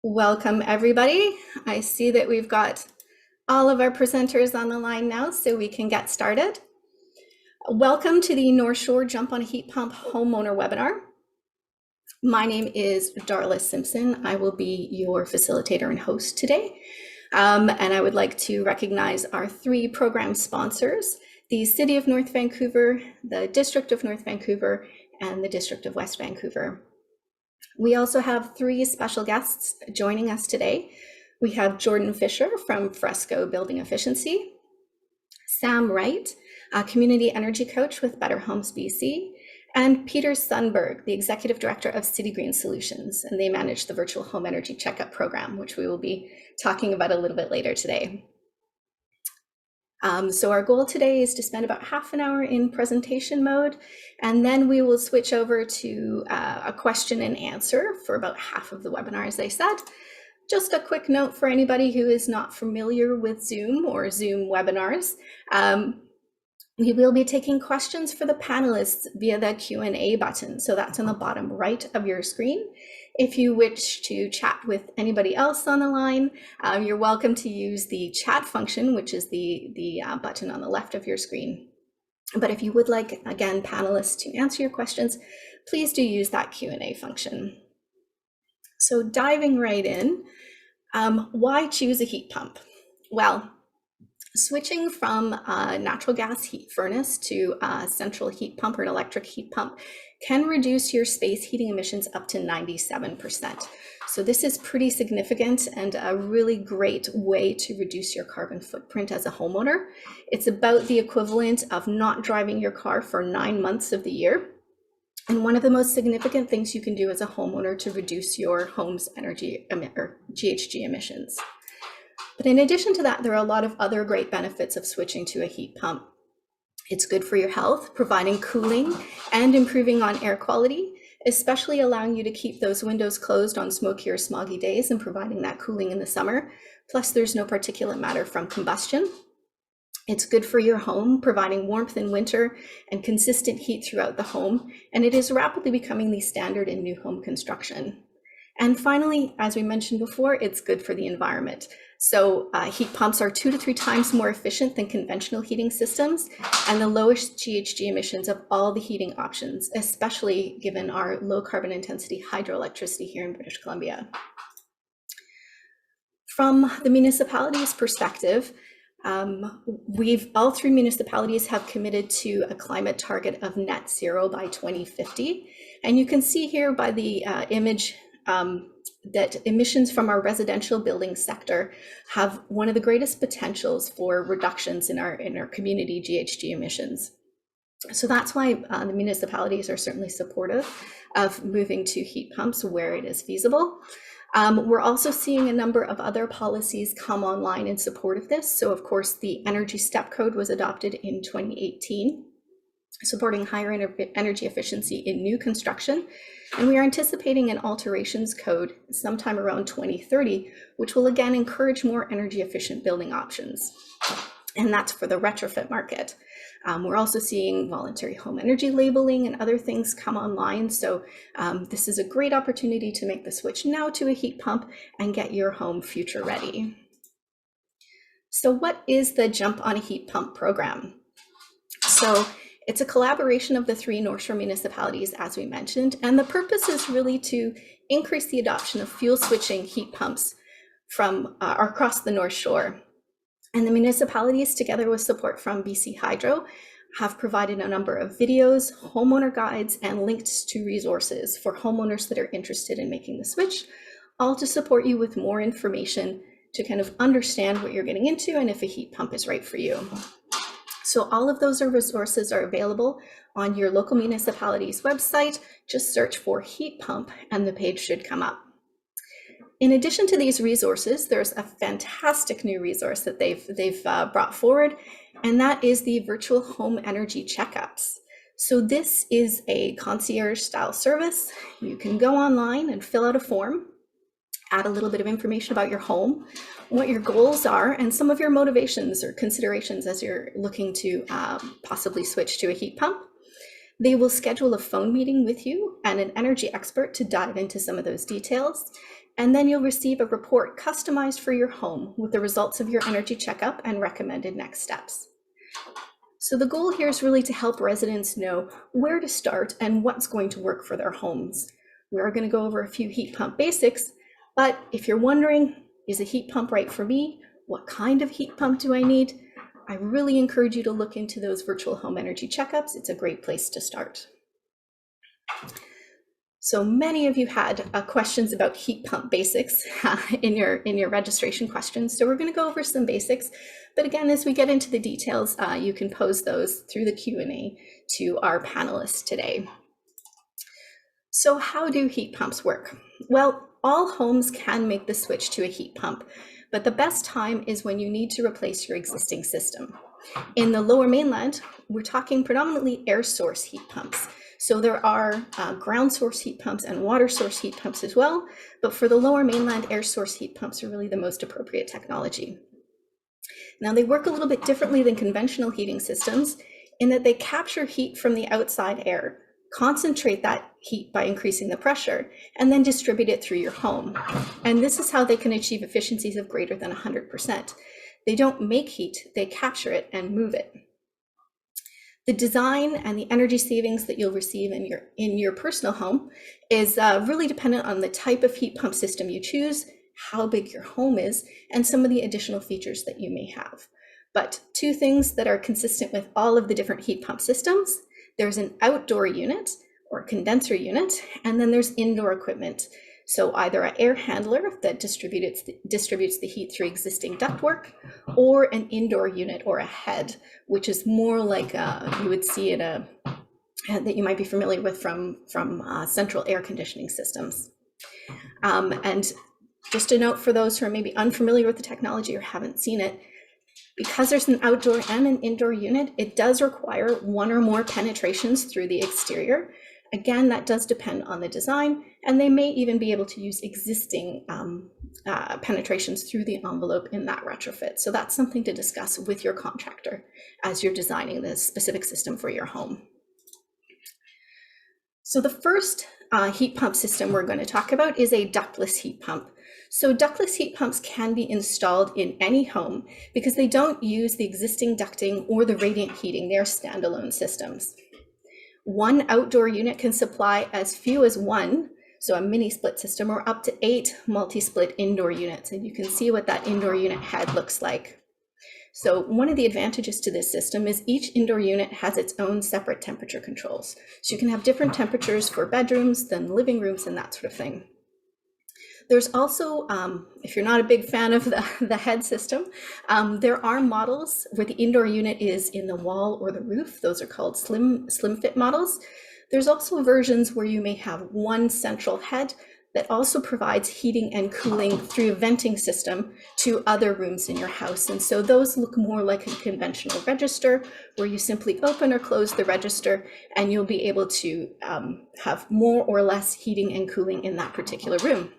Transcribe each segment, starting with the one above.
Welcome, everybody. I see that we've got all of our presenters on the line now, so we can get started. Welcome to the North Shore Jump on a Heat Pump Homeowner webinar. My name is Darla Simpson. I will be your facilitator and host today. And I would like to recognize our three program sponsors: the City of North Vancouver, the District of North Vancouver, and the District of West Vancouver. We also have three special guests joining us today. We have Jordan Fisher from Fresco Building Efficiency, Sam Wright, a community energy coach with Better Homes BC, and Peter Sundberg, the executive director of City Green Solutions, and they manage the virtual home energy checkup program, which we will be talking about a little bit later today. So our goal today is to spend about half an hour in presentation mode, and then we will switch over to a question and answer for about half of the webinar, as I said. Just a quick note for anybody who is not familiar with Zoom or Zoom webinars. We will be taking questions for the panelists via the Q&A button. So that's on the bottom right of your screen. If you wish to chat with anybody else on the line, you're welcome to use the chat function, which is the button on the left of your screen. But if you would like, again, panelists to answer your questions, please do use that Q&A function. So diving right in, why choose a heat pump? Well, switching from a natural gas heat furnace to a central heat pump or an electric heat pump can reduce your space heating emissions up to 97%. So this is pretty significant and a really great way to reduce your carbon footprint as a homeowner. It's about the equivalent of not driving your car for 9 months of the year. And one of the most significant things you can do as a homeowner to reduce your home's GHG emissions. But in addition to that, there are a lot of other great benefits of switching to a heat pump. It's good for your health, providing cooling and improving on air quality, especially allowing you to keep those windows closed on smoky or smoggy days and providing that cooling in the summer. Plus, there's no particulate matter from combustion. It's good for your home, providing warmth in winter and consistent heat throughout the home. And it is rapidly becoming the standard in new home construction. And finally, as we mentioned before, it's good for the environment. So heat pumps are 2 to 3 times more efficient than conventional heating systems and the lowest GHG emissions of all the heating options, especially given our low carbon intensity hydroelectricity here in British Columbia. From the municipality's perspective, all 3 municipalities have committed to a climate target of net zero by 2050. And you can see here by the image that emissions from our residential building sector have one of the greatest potentials for reductions in our community GHG emissions. So that's why the municipalities are certainly supportive of moving to heat pumps where it is feasible. We're also seeing a number of other policies come online in support of this. So of course, the Energy Step Code was adopted in 2018, supporting higher energy efficiency in new construction. And we are anticipating an alterations code sometime around 2030, which will again encourage more energy efficient building options. And that's for the retrofit market. We're also seeing voluntary home energy labeling and other things come online. So this is a great opportunity to make the switch now to a heat pump and get your home future ready. So what is the Jump on a Heat Pump program? So it's a collaboration of the 3 North Shore municipalities, as we mentioned, and the purpose is really to increase the adoption of fuel switching heat pumps from across the North Shore. And the municipalities, together with support from BC Hydro, have provided a number of videos, homeowner guides, and links to resources for homeowners that are interested in making the switch, all to support you with more information to kind of understand what you're getting into and if a heat pump is right for you. So all of those resources are available on your local municipality's website. Just search for heat pump and the page should come up. In addition to these resources, there's a fantastic new resource that they've brought forward, and that is the virtual home energy checkups. So this is a concierge style service. You can go online and fill out a form, add a little bit of information about your home, what your goals are, and some of your motivations or considerations as you're looking to possibly switch to a heat pump. They will schedule a phone meeting with you and an energy expert to dive into some of those details. And then you'll receive a report customized for your home with the results of your energy checkup and recommended next steps. So the goal here is really to help residents know where to start and what's going to work for their homes. We're going to go over a few heat pump basics, but if you're wondering, is a heat pump right for me? What kind of heat pump do I need? I really encourage you to look into those virtual home energy checkups. It's a great place to start. So many of you had questions about heat pump basics in your registration questions. So we're going to go over some basics. But again, as we get into the details, you can pose those through the Q&A to our panelists today. So how do heat pumps work? Well, all homes can make the switch to a heat pump, but the best time is when you need to replace your existing system. In the Lower Mainland, we're talking predominantly air source heat pumps. So there are ground source heat pumps and water source heat pumps as well, but for the Lower Mainland, air source heat pumps are really the most appropriate technology. Now they work a little bit differently than conventional heating systems in that they capture heat from the outside air, concentrate that heat by increasing the pressure, and then distribute it through your home. And this is how they can achieve efficiencies of greater than 100%. They don't make heat, they capture it and move it. The design and the energy savings that you'll receive in your personal home is really dependent on the type of heat pump system you choose, how big your home is, and some of the additional features that you may have. But two things that are consistent with all of the different heat pump systems: there's an outdoor unit or condenser unit, and then there's indoor equipment. So either an air handler that distributes the heat through existing ductwork, or an indoor unit or a head, which is more like you would see in that you might be familiar with from central air conditioning systems. And just a note for those who are maybe unfamiliar with the technology or haven't seen it, because there's an outdoor and an indoor unit, it does require one or more penetrations through the exterior. Again, that does depend on the design, and they may even be able to use existing penetrations through the envelope in that retrofit. So that's something to discuss with your contractor as you're designing the specific system for your home. So the first heat pump system we're going to talk about is a ductless heat pump. So ductless heat pumps can be installed in any home because they don't use the existing ducting or the radiant heating. They're standalone systems. One outdoor unit can supply as few as one, so a mini split system, or up to 8 multi-split indoor units. And you can see what that indoor unit head looks like. So one of the advantages to this system is each indoor unit has its own separate temperature controls. So you can have different temperatures for bedrooms than living rooms and that sort of thing. There's also, if you're not a big fan of the head system, there are models where the indoor unit is in the wall or the roof. Those are called slim fit models. There's also versions where you may have one central head that also provides heating and cooling through a venting system to other rooms in your house. And so those look more like a conventional register where you simply open or close the register and you'll be able to have more or less heating and cooling in that particular room.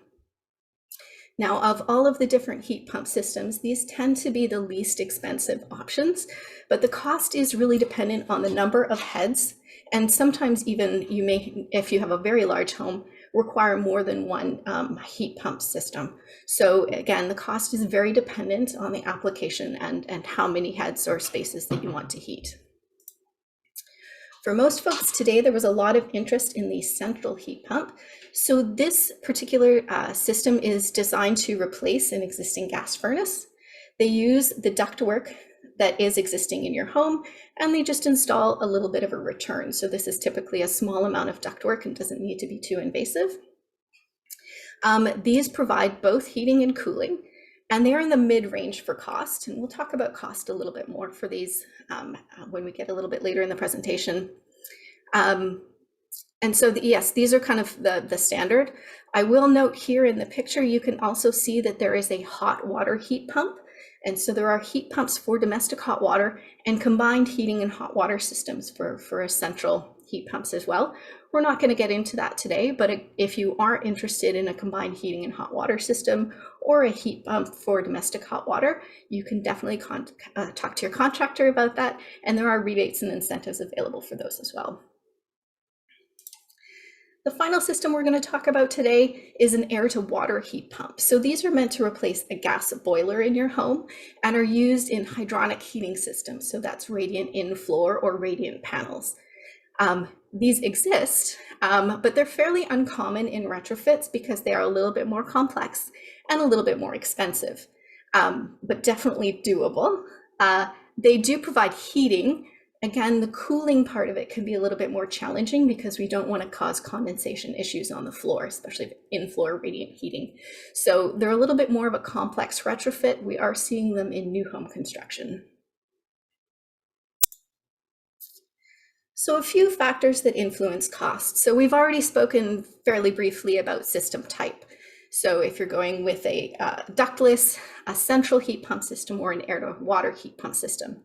Now, of all of the different heat pump systems, these tend to be the least expensive options, but the cost is really dependent on the number of heads, and sometimes even you may, if you have a very large home, require more than one heat pump system. So again, the cost is very dependent on the application and how many heads or spaces that you want to heat. For most folks today, there was a lot of interest in the central heat pump. So this particular system is designed to replace an existing gas furnace. They use the ductwork that is existing in your home, and they just install a little bit of a return. So this is typically a small amount of ductwork and doesn't need to be too invasive. These provide both heating and cooling, and they're in the mid-range for cost. And we'll talk about cost a little bit more for these when we get a little bit later in the presentation. And so yes, these are kind of the standard. I will note here in the picture, you can also see that there is a hot water heat pump. And so there are heat pumps for domestic hot water and combined heating and hot water systems for central heat pumps as well. We're not going to get into that today, but if you are interested in a combined heating and hot water system or a heat pump for domestic hot water, you can definitely talk to your contractor about that. And there are rebates and incentives available for those as well. The final system we're going to talk about today is an air-to-water heat pump. So these are meant to replace a gas boiler in your home and are used in hydronic heating systems. So that's radiant in-floor or radiant panels. These exist, but they're fairly uncommon in retrofits because they are a little bit more complex and a little bit more expensive, but definitely doable. They do provide heating. Again, the cooling part of it can be a little bit more challenging because we don't want to cause condensation issues on the floor, especially in-floor radiant heating. So they're a little bit more of a complex retrofit. We are seeing them in new home construction. So a few factors that influence cost. So we've already spoken fairly briefly about system type. So if you're going with a ductless, a central heat pump system, or an air-to-water heat pump system.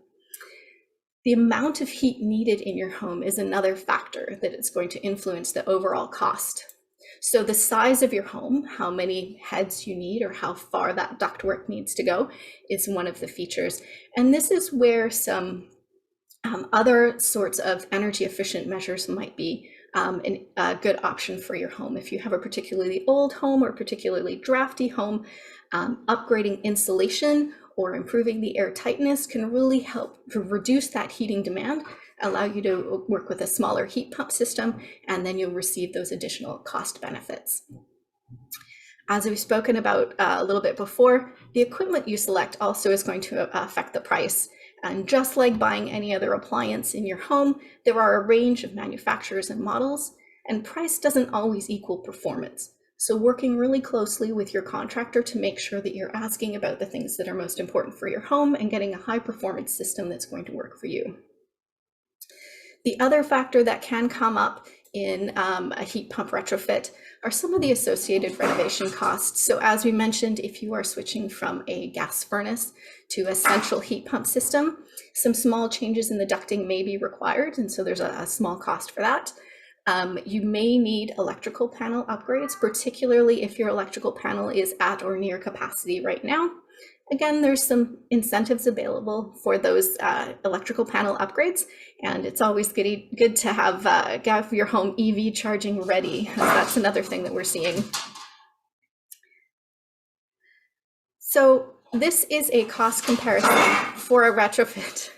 The amount of heat needed in your home is another factor that it's going to influence the overall cost. So the size of your home, how many heads you need or how far that ductwork needs to go, is one of the features. And this is where some other sorts of energy efficient measures might be a good option for your home. If you have a particularly old home or particularly drafty home, upgrading insulation or improving the air tightness can really help to reduce that heating demand, allow you to work with a smaller heat pump system, and then you'll receive those additional cost benefits. As we've spoken about a little bit before, the equipment you select also is going to affect the price. And just like buying any other appliance in your home, there are a range of manufacturers and models, and price doesn't always equal performance. So working really closely with your contractor to make sure that you're asking about the things that are most important for your home and getting a high performance system that's going to work for you. The other factor that can come up in a heat pump retrofit are some of the associated renovation costs. So as we mentioned, if you are switching from a gas furnace to a central heat pump system, some small changes in the ducting may be required, and so there's a small cost for that. You may need electrical panel upgrades, particularly if your electrical panel is at or near capacity right now. Again, there's some incentives available for those electrical panel upgrades, and it's always good to have your home EV charging ready. That's another thing that we're seeing. So this is a cost comparison for a retrofit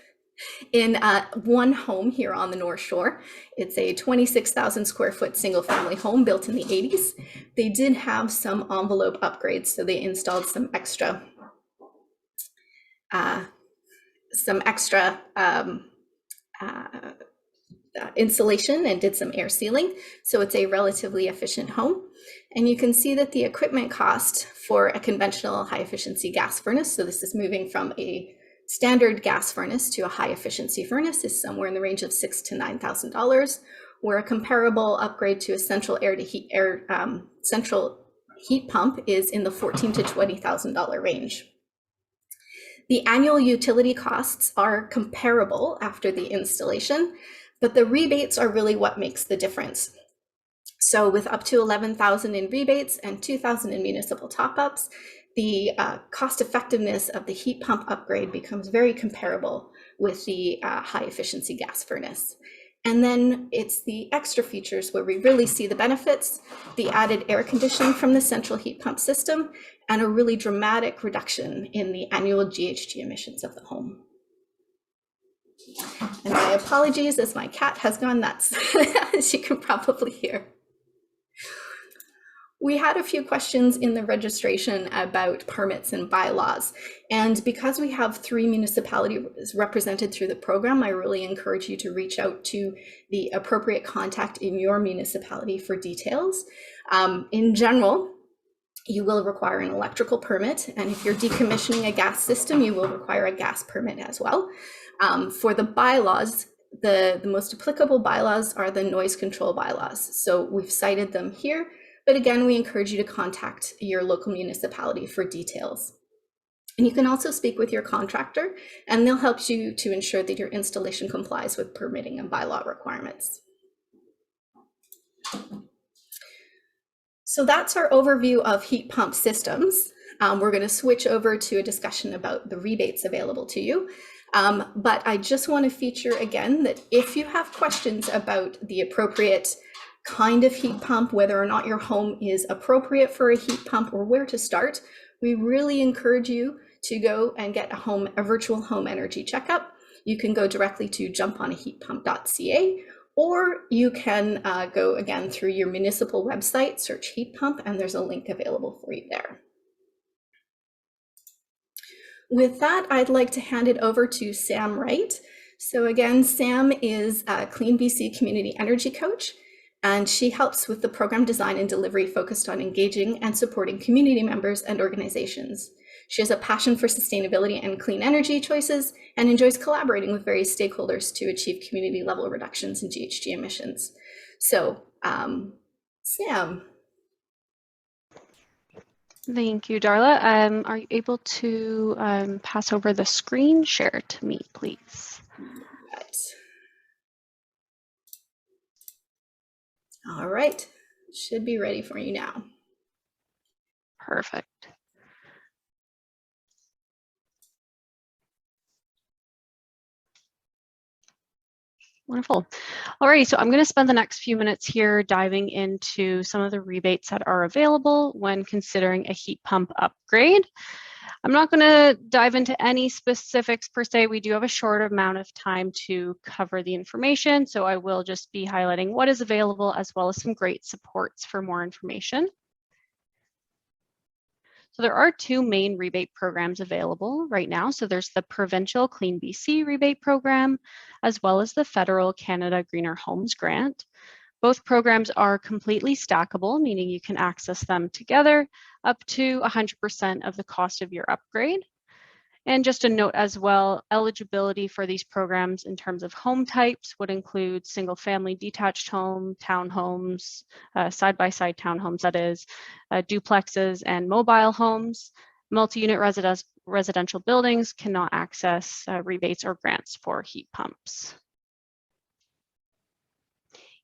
in one home here on the North Shore. It's a 26,000 square foot single family home built in the 80s. They did have some envelope upgrades, so they installed some extra insulation and did some air sealing. So it's a relatively efficient home. And you can see that the equipment cost for a conventional high efficiency gas furnace, so this is moving from a standard gas furnace to a high efficiency furnace, is somewhere in the range of $6,000 to $9,000, where a comparable upgrade to a central central heat pump is in the $14,000 to $20,000 range. The annual utility costs are comparable after the installation, but the rebates are really what makes the difference. So with up to $11,000 in rebates and $2,000 in municipal top-ups, the cost effectiveness of the heat pump upgrade becomes very comparable with the high efficiency gas furnace. And then it's the extra features where we really see the benefits, the added air conditioning from the central heat pump system, and a really dramatic reduction in the annual GHG emissions of the home. And my apologies as my cat has gone nuts, as you can probably hear. We had a few questions in the registration about permits and bylaws. And because we have 3 municipalities represented through the program, I really encourage you to reach out to the appropriate contact in your municipality for details. In general, you will require an electrical permit. And if you're decommissioning a gas system, you will require a gas permit as well. For the bylaws, the most applicable bylaws are the noise control bylaws. So we've cited them here. But again, we encourage you to contact your local municipality for details. And you can also speak with your contractor, and they'll help you to ensure that your installation complies with permitting and bylaw requirements. So that's our overview of heat pump systems. We're going to switch over to a discussion about the rebates available to you. But I just want to feature again that if you have questions about the appropriate kind of heat pump, whether or not your home is appropriate for a heat pump or where to start, we really encourage you to go and get a virtual home energy checkup. You can go directly to jumponaheatpump.ca, or you can go again through your municipal website, search heat pump, and there's a link available for you there. With that, I'd like to hand it over to Sam Wright. So again, Sam is a CleanBC Community Energy Coach, and she helps with the program design and delivery focused on engaging and supporting community members and organizations. She has a passion for sustainability and clean energy choices and enjoys collaborating with various stakeholders to achieve community level reductions in GHG emissions. So, Sam. Thank you, Darla. Are you able to pass over the screen share to me, please? Right. All right, should be ready for you now. Perfect. Wonderful. All right, so I'm going to spend the next few minutes here diving into some of the rebates that are available when considering a heat pump upgrade. I'm not going to dive into any specifics per se. We do have a short amount of time to cover the information, so I will just be highlighting what is available as well as some great supports for more information. So there are two main rebate programs available right now. So there's the provincial CleanBC rebate program, as well as the federal Canada Greener Homes Grant. Both programs are completely stackable, meaning you can access them together up to 100% of the cost of your upgrade. And just a note as well, eligibility for these programs in terms of home types would include single family detached home, townhomes, side-by-side townhomes, that is, duplexes and mobile homes. Multi-unit residential buildings cannot access rebates or grants for heat pumps.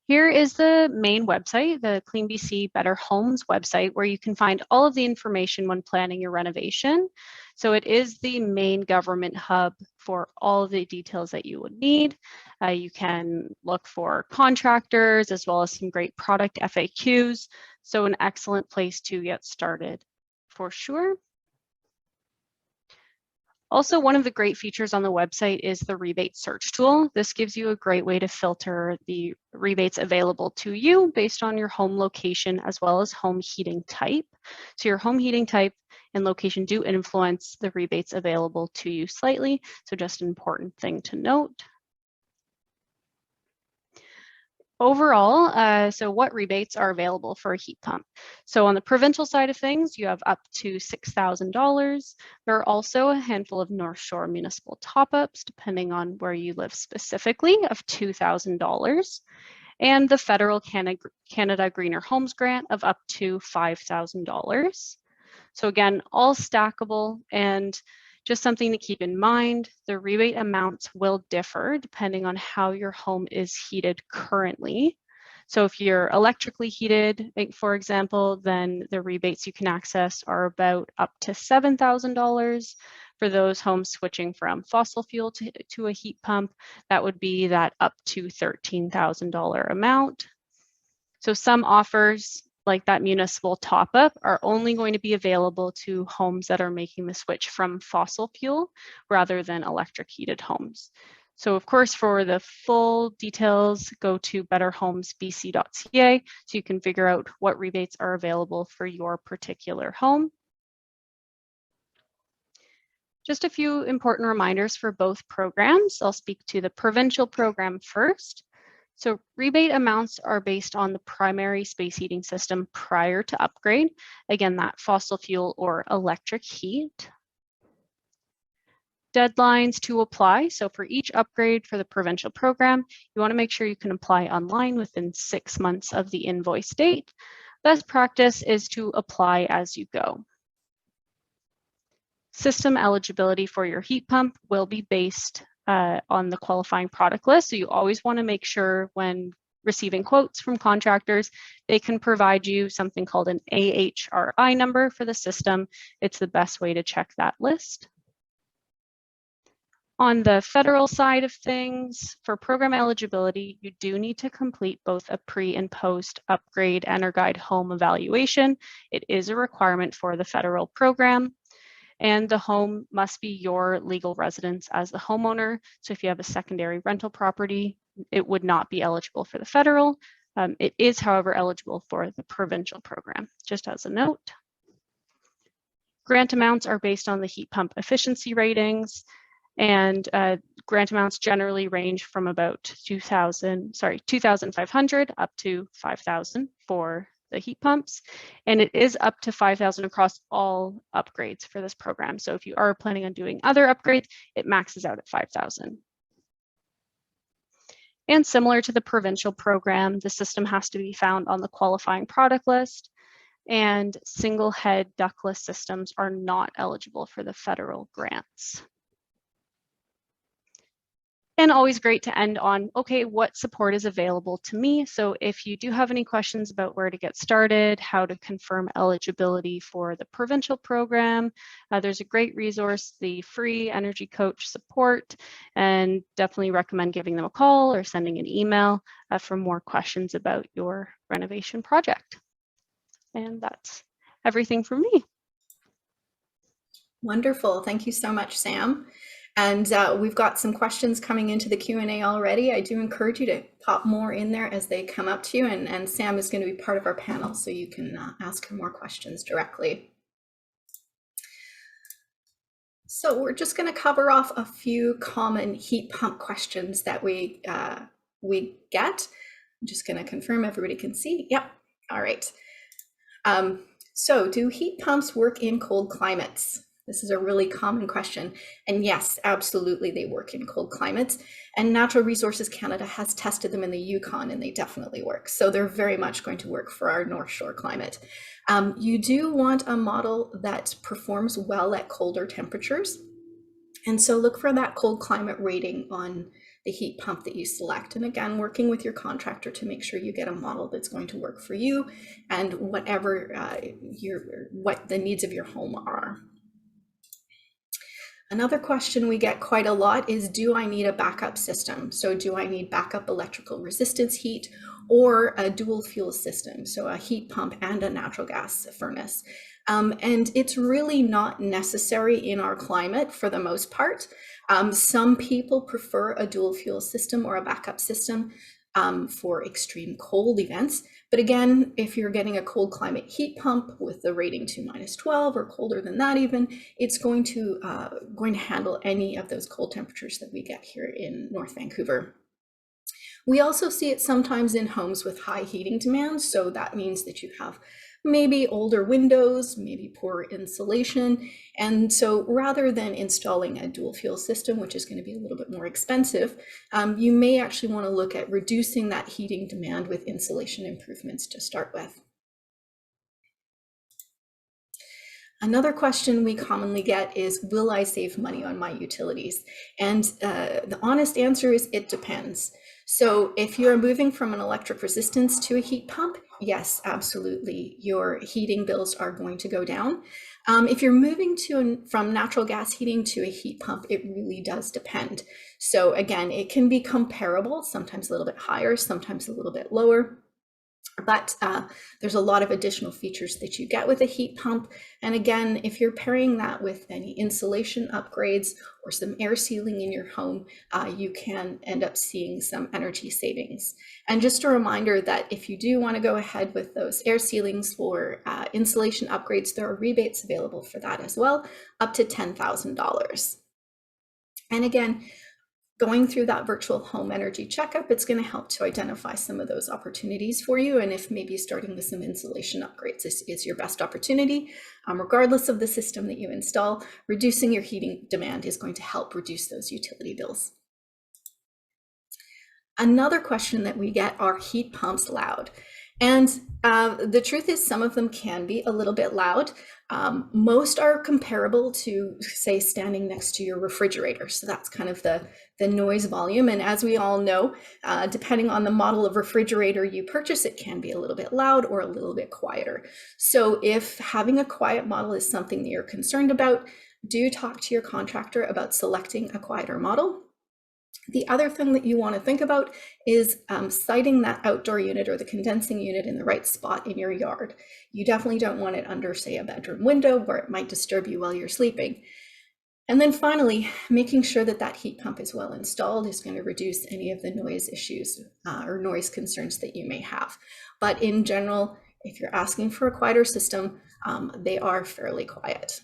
Here is the main website, the CleanBC Better Homes website, where you can find all of the information when planning your renovation. So it is the main government hub for all of the details that you would need. You can look for contractors as well as some great product FAQs. So an excellent place to get started for sure. Also, one of the great features on the website is the rebate search tool. This gives you a great way to filter the rebates available to you based on your home location as well as home heating type. So your home heating type and location do influence the rebates available to you slightly. So just an important thing to note. Overall, so what rebates are available for a heat pump? So on the provincial side of things, you have up to $6,000. There are also a handful of North Shore municipal top-ups, depending on where you live specifically, of $2,000. And the federal Canada Greener Homes Grant of up to $5,000. So again, all stackable, and just something to keep in mind, the rebate amounts will differ depending on how your home is heated currently. So if you're electrically heated, for example, then the rebates you can access are about up to $7,000. For those homes switching from fossil fuel to a heat pump, that would be that up to $13,000 amount. So some offers, like that municipal top-up, are only going to be available to homes that are making the switch from fossil fuel rather than electric heated homes. So of course, for the full details, go to betterhomesbc.ca so you can figure out what rebates are available for your particular home. Just a few important reminders for both programs. I'll speak to the provincial program first. So rebate amounts are based on the primary space heating system prior to upgrade. Again, that fossil fuel or electric heat. Deadlines to apply. So for each upgrade for the provincial program, you want to make sure you can apply online within 6 months of the invoice date. Best practice is to apply as you go. System eligibility for your heat pump will be based on the qualifying product list. So you always want to make sure when receiving quotes from contractors, they can provide you something called an AHRI number for the system. It's the best way to check that list. On the federal side of things, for program eligibility, you do need to complete both a pre and post upgrade EnerGuide home evaluation. It is a requirement for the federal program, and the home must be your legal residence as the homeowner. So if you have a secondary rental property, it would not be eligible for the federal. It is, however, eligible for the provincial program, just as a note. Grant amounts are based on the heat pump efficiency ratings. And grant amounts generally range from about 2,500 up to 5,000 for the heat pumps. And it is up to 5,000 across all upgrades for this program. So if you are planning on doing other upgrades, it maxes out at 5,000. And similar to the provincial program, the system has to be found on the qualifying product list. And single head ductless systems are not eligible for the federal grants. And always great to end on, okay, what support is available to me? So if you do have any questions about where to get started, how to confirm eligibility for the provincial program, there's a great resource, the free Energy Coach support, and definitely recommend giving them a call or sending an email for more questions about your renovation project. And that's everything from me. Wonderful. Thank you so much, Sam. And we've got some questions coming into the Q&A already. I do encourage you to pop more in there as they come up to you. And Sam is going to be part of our panel, so you can ask her more questions directly. So we're just going to cover off a few common heat pump questions that we get. I'm just going to confirm everybody can see. Yep. All right. So do heat pumps work in cold climates? This is a really common question. And yes, absolutely, they work in cold climates. And Natural Resources Canada has tested them in the Yukon, and they definitely work. So they're very much going to work for our North Shore climate. You do want a model that performs well at colder temperatures. And so look for that cold climate rating on the heat pump that you select. And again, working with your contractor to make sure you get a model that's going to work for you and whatever what the needs of your home are. Another question we get quite a lot is, do I need a backup system? So do I need backup electrical resistance heat or a dual fuel system? So a heat pump and a natural gas furnace. And it's really not necessary in our climate for the most part. Some people prefer a dual fuel system or a backup system for extreme cold events. But again, if you're getting a cold climate heat pump with the rating to -12 or colder than that even, it's going to handle any of those cold temperatures that we get here in North Vancouver. We also see it sometimes in homes with high heating demand. So that means that you have maybe older windows, maybe poor insulation. And so rather than installing a dual fuel system, which is going to be a little bit more expensive, you may actually want to look at reducing that heating demand with insulation improvements to start with. Another question we commonly get is, will I save money on my utilities? And the honest answer is it depends. So if you're moving from an electric resistance to a heat pump, yes, absolutely, your heating bills are going to go down. If you're moving from natural gas heating to a heat pump, it really does depend. So again, it can be comparable, sometimes a little bit higher, sometimes a little bit lower. But there's a lot of additional features that you get with a heat pump. And again, if you're pairing that with any insulation upgrades or some air sealing in your home, you can end up seeing some energy savings. And just a reminder that if you do want to go ahead with those air sealings or insulation upgrades, there are rebates available for that as well, up to $10,000. And again, going through that virtual home energy checkup, it's going to help to identify some of those opportunities for you. And if maybe starting with some insulation upgrades is your best opportunity, regardless of the system that you install, reducing your heating demand is going to help reduce those utility bills. Another question that we get, are heat pumps loud? And the truth is, some of them can be a little bit loud. Most are comparable to, say, standing next to your refrigerator. So that's kind of the noise volume. And as we all know, depending on the model of refrigerator you purchase, it can be a little bit loud or a little bit quieter. So if having a quiet model is something that you're concerned about, do talk to your contractor about selecting a quieter model. The other thing that you want to think about is siting that outdoor unit or the condensing unit in the right spot in your yard. You definitely don't want it under, say, a bedroom window where it might disturb you while you're sleeping. And then finally, making sure that that heat pump is well installed is going to reduce any of the noise issues or noise concerns that you may have. But in general, if you're asking for a quieter system, they are fairly quiet.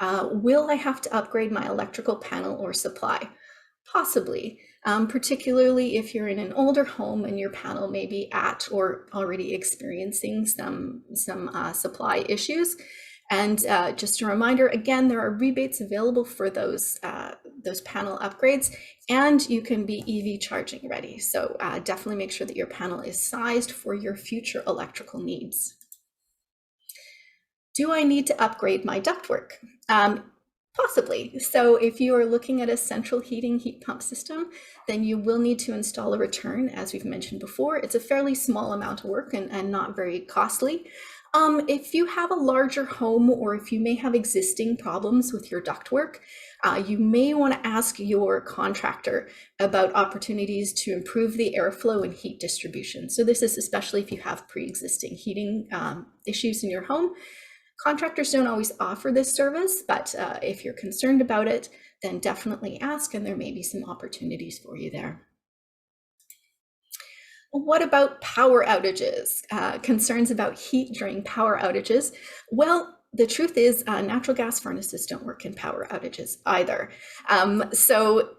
Will I have to upgrade my electrical panel or supply? Possibly, particularly if you're in an older home and your panel may be at or already experiencing some supply issues. And just a reminder, again, there are rebates available for those panel upgrades, and you can be EV charging ready. So definitely make sure that your panel is sized for your future electrical needs. Do I need to upgrade my ductwork? Possibly. So if you are looking at a central heating heat pump system, then you will need to install a return, as we've mentioned before. It's a fairly small amount of work and not very costly. If you have a larger home or if you may have existing problems with your ductwork, you may want to ask your contractor about opportunities to improve the airflow and heat distribution. So this is especially if you have pre-existing heating issues in your home. Contractors don't always offer this service, but if you're concerned about it, then definitely ask, and there may be some opportunities for you there. What about power outages? Concerns about heat during power outages? Well, the truth is natural gas furnaces don't work in power outages either. So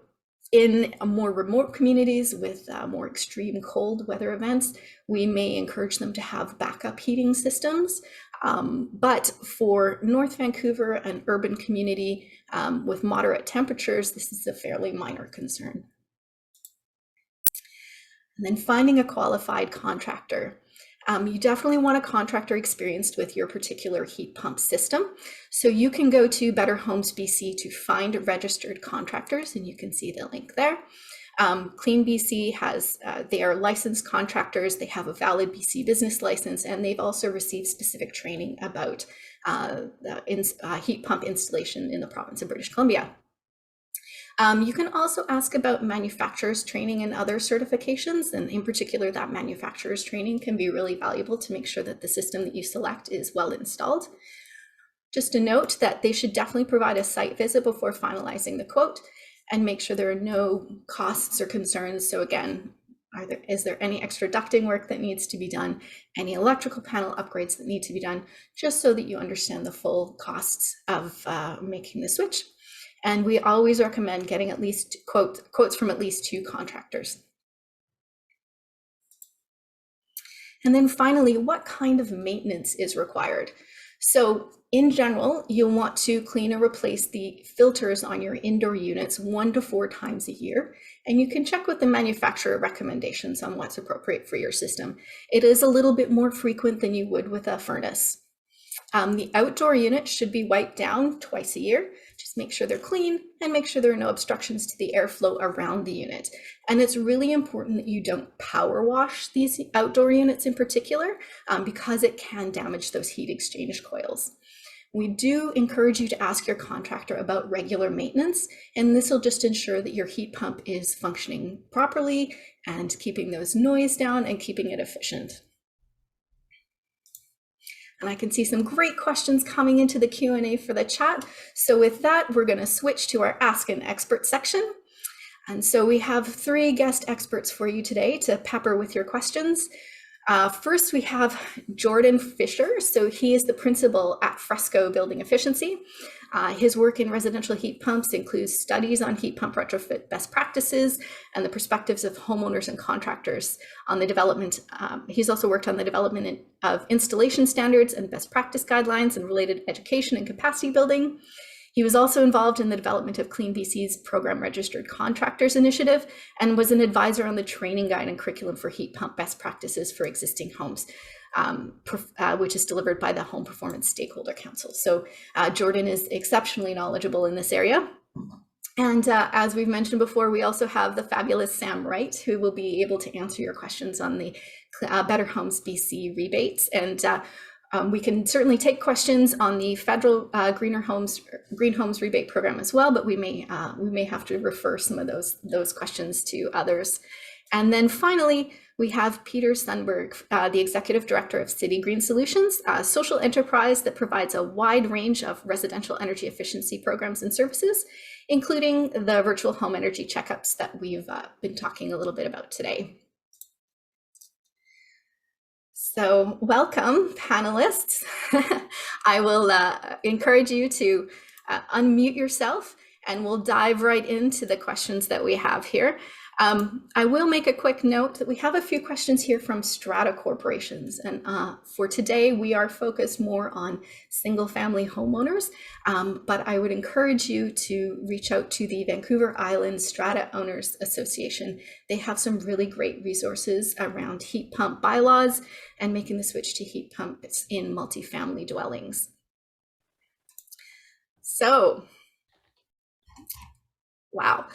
in more remote communities with more extreme cold weather events, we may encourage them to have backup heating systems. But for North Vancouver, an urban community with moderate temperatures, this is a fairly minor concern. And then finding a qualified contractor. You definitely want a contractor experienced with your particular heat pump system. So you can go to Better Homes BC to find registered contractors, and you can see the link there. CleanBC has, they are licensed contractors, they have a valid BC business license, and they've also received specific training about heat pump installation in the province of British Columbia. You can also ask about manufacturer's training and other certifications, and in particular that manufacturer's training can be really valuable to make sure that the system that you select is well installed. Just a note that they should definitely provide a site visit before finalizing the quote and make sure there are no costs or concerns. So again, is there any extra ducting work that needs to be done, any electrical panel upgrades that need to be done, just so that you understand the full costs of making the switch. And we always recommend getting at least quotes from at least 2 contractors. And then finally, what kind of maintenance is required? So in general, you'll want to clean or replace the filters on your indoor units 1 to 4 times a year. And you can check with the manufacturer recommendations on what's appropriate for your system. It is a little bit more frequent than you would with a furnace. The outdoor unit should be wiped down twice a year. Just make sure they're clean and make sure there are no obstructions to the airflow around the unit. And it's really important that you don't power wash these outdoor units in particular, because it can damage those heat exchange coils. We do encourage you to ask your contractor about regular maintenance, and this will just ensure that your heat pump is functioning properly and keeping those noise down and keeping it efficient. And I can see some great questions coming into the Q&A for the chat. So with that, we're going to switch to our Ask an Expert section. And so we have 3 guest experts for you today to pepper with your questions. First, we have Jordan Fisher. So he is the principal at Fresco Building Efficiency. His work in residential heat pumps includes studies on heat pump retrofit best practices and the perspectives of homeowners and contractors on the development. He's also worked on the development of installation standards and best practice guidelines and related education and capacity building. He was also involved in the development of CleanBC's Program Registered Contractors Initiative and was an advisor on the training guide and curriculum for heat pump best practices for existing homes, which is delivered by the Home Performance Stakeholder Council. So Jordan is exceptionally knowledgeable in this area. And as we've mentioned before, we also have the fabulous Sam Wright, who will be able to answer your questions on the Better Homes BC rebates. And We can certainly take questions on the federal Green Homes Rebate Program as well, but we may have to refer some of those questions to others. And then finally, we have Peter Sundberg, the Executive Director of City Green Solutions, a social enterprise that provides a wide range of residential energy efficiency programs and services, including the virtual home energy checkups that we've been talking a little bit about today. So welcome, panelists. I will encourage you to unmute yourself, and we'll dive right into the questions that we have here. I will make a quick note that we have a few questions here from strata corporations, and for today we are focused more on single-family homeowners, but I would encourage you to reach out to the Vancouver Island Strata Owners Association. They have some really great resources around heat pump bylaws and making the switch to heat pumps in multifamily dwellings. So, wow.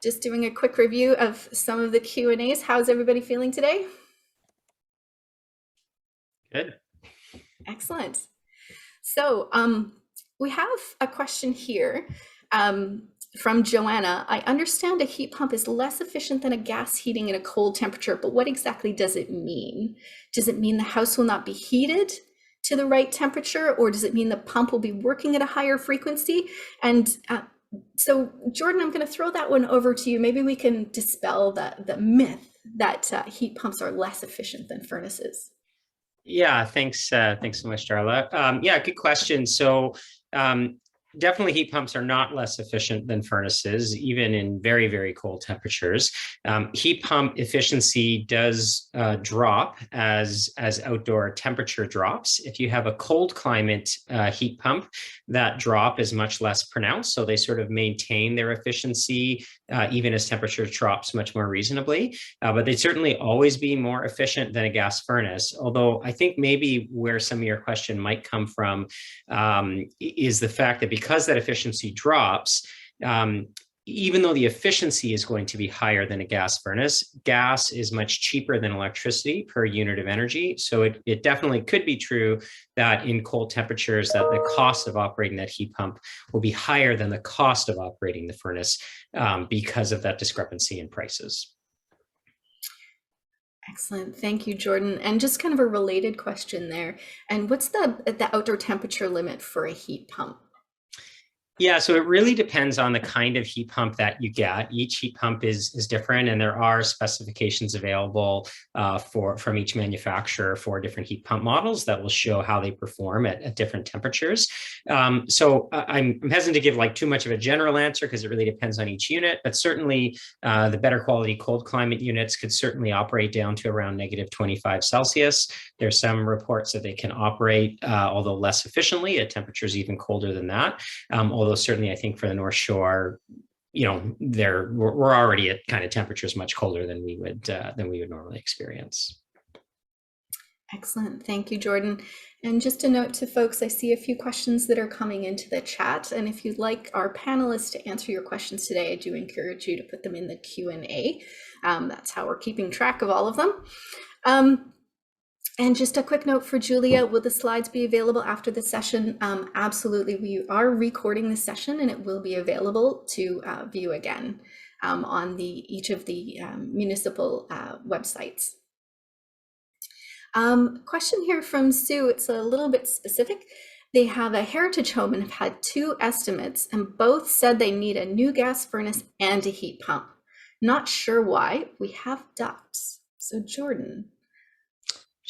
Just doing a quick review of some of the Q&As. How's everybody feeling today? Good. Excellent. So we have a question here from Joanna. I understand a heat pump is less efficient than a gas heating in a cold temperature, but what exactly does it mean? Does it mean the house will not be heated to the right temperature, or does it mean the pump will be working at a higher frequency? And so, Jordan, I'm going to throw that one over to you. Maybe we can dispel the myth that heat pumps are less efficient than furnaces. Yeah, thanks. Thanks so much, Darla. Yeah, good question. So definitely heat pumps are not less efficient than furnaces, even in very, very cold temperatures. Heat pump efficiency does drop as outdoor temperature drops. If you have a cold climate heat pump, that drop is much less pronounced. So they sort of maintain their efficiency even as temperature drops much more reasonably. But they'd certainly always be more efficient than a gas furnace. Although I think maybe where some of your question might come from is the fact that because that efficiency drops, even though the efficiency is going to be higher than a gas furnace, gas is much cheaper than electricity per unit of energy. So it definitely could be true that in cold temperatures that the cost of operating that heat pump will be higher than the cost of operating the furnace because of that discrepancy in prices. Excellent. Thank you, Jordan. And just kind of a related question there. And what's the outdoor temperature limit for a heat pump? Yeah, so it really depends on the kind of heat pump that you get. Each heat pump is different, and there are specifications available from each manufacturer for different heat pump models that will show how they perform at different temperatures. So I'm hesitant to give like too much of a general answer because it really depends on each unit, but certainly the better quality cold climate units could certainly operate down to around -25 Celsius. There's some reports that they can operate, although less efficiently, at temperatures even colder than that. Although certainly I think for the North Shore, you know, we're already at kind of temperatures much colder than we would normally experience. Excellent. Thank you, Jordan. And just a note to folks, I see a few questions that are coming into the chat. And if you'd like our panelists to answer your questions today, I do encourage you to put them in the Q&A. That's how we're keeping track of all of them. And just a quick note for Julia, will the slides be available after the session? Absolutely, we are recording the session and it will be available to view again on each of the municipal websites. Question here from Sue, it's a little bit specific. They have a heritage home and have had 2 estimates and both said they need a new gas furnace and a heat pump. Not sure why. We have ducts. So Jordan.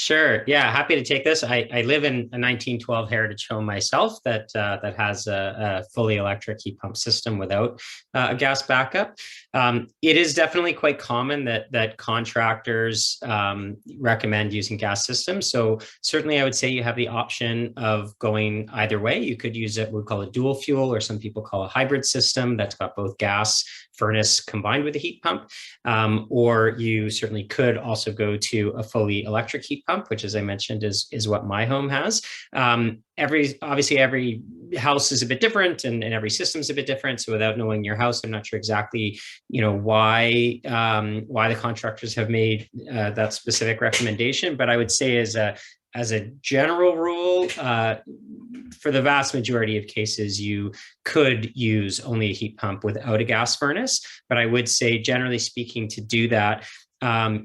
Sure. Yeah, happy to take this. I live in a 1912 heritage home myself that has a fully electric heat pump system without a gas backup. It is definitely quite common that contractors recommend using gas systems. So certainly I would say you have the option of going either way. You could use what we call a dual fuel, or some people call a hybrid system that's got both gas furnace combined with a heat pump, or you certainly could also go to a fully electric heat pump. pump, which, as I mentioned, is what my home has. Obviously every house is a bit different, and every system is a bit different. So without knowing your house, I'm not sure exactly, why the contractors have made that specific recommendation. But I would say as a general rule, for the vast majority of cases, you could use only a heat pump without a gas furnace. But I would say, generally speaking, to do that,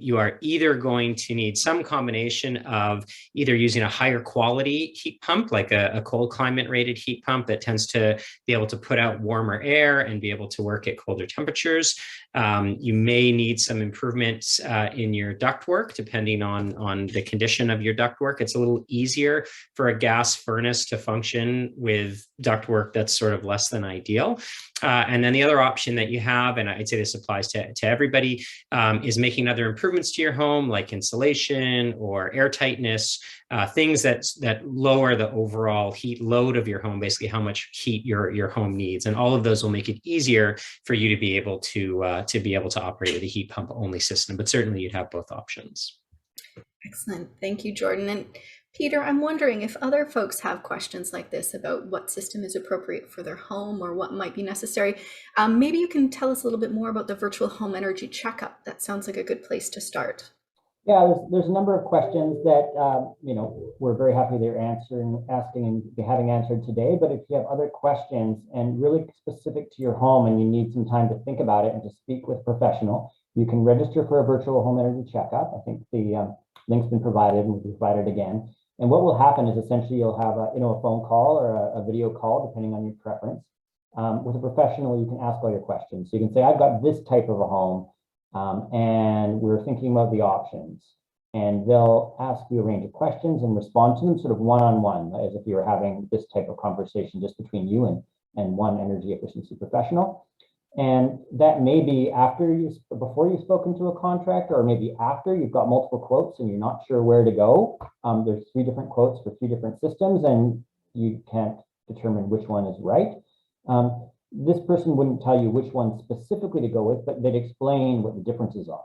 you are either going to need some combination of either using a higher quality heat pump, like a cold climate rated heat pump that tends to be able to put out warmer air and be able to work at colder temperatures. You may need some improvements in your ductwork, depending on the condition of your ductwork. It's a little easier for a gas furnace to function with ductwork that's sort of less than ideal. And then the other option that you have, and I'd say this applies to everybody, is making other improvements to your home, like insulation or air tightness, things that lower the overall heat load of your home, basically how much heat your home needs. And all of those will make it easier for you to be able to operate with a heat pump only system. But certainly you'd have both options. Excellent. Thank you, Jordan. And Peter, I'm wondering if other folks have questions like this about what system is appropriate for their home or what might be necessary. Maybe you can tell us a little bit more about the virtual home energy checkup. That sounds like a good place to start. Yeah, there's a number of questions that we're very happy they're asking and having answered today. But if you have other questions and really specific to your home and you need some time to think about it and to speak with a professional, you can register for a virtual home energy checkup. I think the link's been provided and we'll provide it again. And what will happen is essentially you'll have a phone call or a video call, depending on your preference. With a professional, you can ask all your questions. So you can say, I've got this type of a home, and we're thinking about the options. And they'll ask you a range of questions and respond to them sort of one-on-one, as if you were having this type of conversation just between you and one energy efficiency professional. And that may be before you've spoken to a contractor, or maybe after you've got multiple quotes and you're not sure where to go. There's 3 different quotes for 3 different systems, and you can't determine which one is right. This person wouldn't tell you which one specifically to go with, but they'd explain what the differences are.